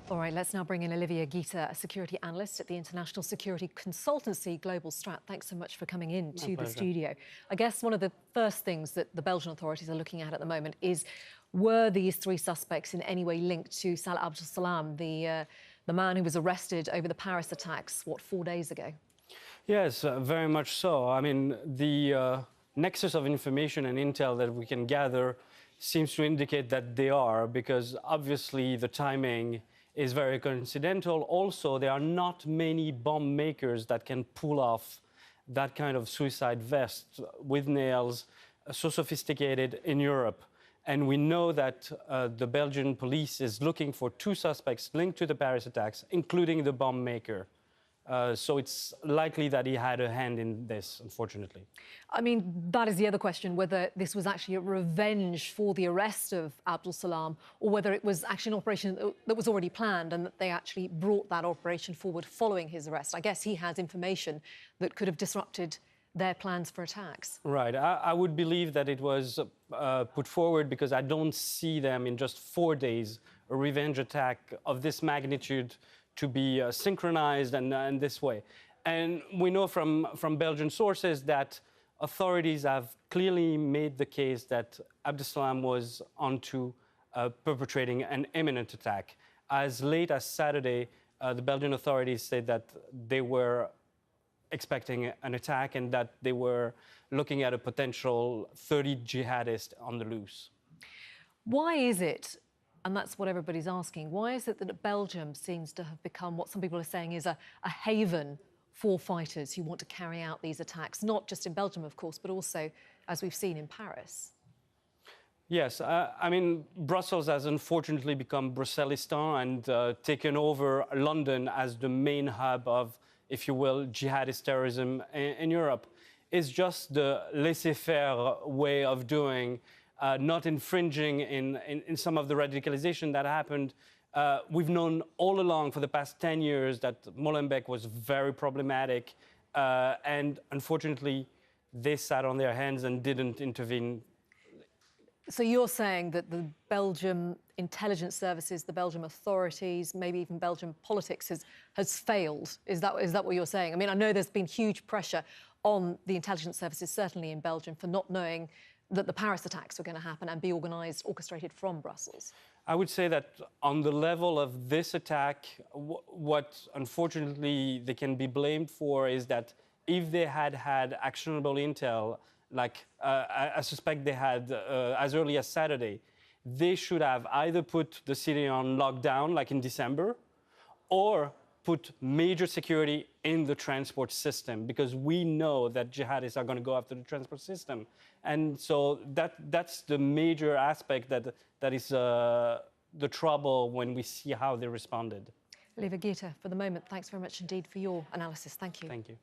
All right, let's now bring in Olivia Gita, a security analyst at the international security consultancy Global Strat. Thanks so much for coming in to the studio. I guess one of the first things that the Belgian authorities are looking at the moment is, were these three suspects in any way linked to Salah Abdel Salam, the man who was arrested over the Paris attacks, 4 days ago? Yes, very much so. I mean, the nexus of information and intel that we can gather seems to indicate that they are, because obviously the timing is very coincidental. Also, there are not many bomb makers that can pull off that kind of suicide vest with nails, so sophisticated in Europe. And we know that the Belgian police is looking for 2 suspects linked to the Paris attacks, including the bomb maker. So it's likely that he had a hand in this, unfortunately. I mean, that is the other question, whether this was actually a revenge for the arrest of Abdel Salam, or whether it was actually an operation that was already planned and that they actually brought that operation forward following his arrest. I guess he has information that could have disrupted their plans for attacks. Right. I would believe that it was put forward, because I don't see them in just 4 days, a revenge attack of this magnitude, to be synchronized and this way. And we know from Belgian sources that authorities have clearly made the case that Abdel Salam was onto perpetrating an imminent attack. As late as Saturday, the Belgian authorities said that they were expecting an attack and that they were looking at a potential 30 jihadists on the loose. Why is it, and that's what everybody's asking, why is it that Belgium seems to have become what some people are saying is a haven for fighters who want to carry out these attacks, not just in Belgium, of course, but also, as we've seen, in Paris? Yes, I mean, Brussels has unfortunately become Bruxellistan and taken over London as the main hub of, if you will, jihadist terrorism in Europe. It's just the laissez-faire way of doing, not infringing in some of the radicalization that happened. We've known all along for the past 10 years that Molenbeek was very problematic, and unfortunately, they sat on their hands and didn't intervene. So you're saying that the Belgium intelligence services, the Belgium authorities, maybe even Belgian politics has failed? Is that what you're saying? I mean, I know there's been huge pressure on the intelligence services, certainly in Belgium, for not knowing that the Paris attacks were going to happen and be organised, orchestrated from Brussels. I would say that on the level of this attack, what unfortunately they can be blamed for is that if they had had actionable intel, like I suspect they had as early as Saturday, they should have either put the city on lockdown, like in December, or put major security in the transport system, because we know that jihadists are going to go after the transport system. And so that's the major aspect that is the trouble when we see how they responded. Olivia Gita, for the moment, thanks very much indeed for your analysis. Thank you. Thank you.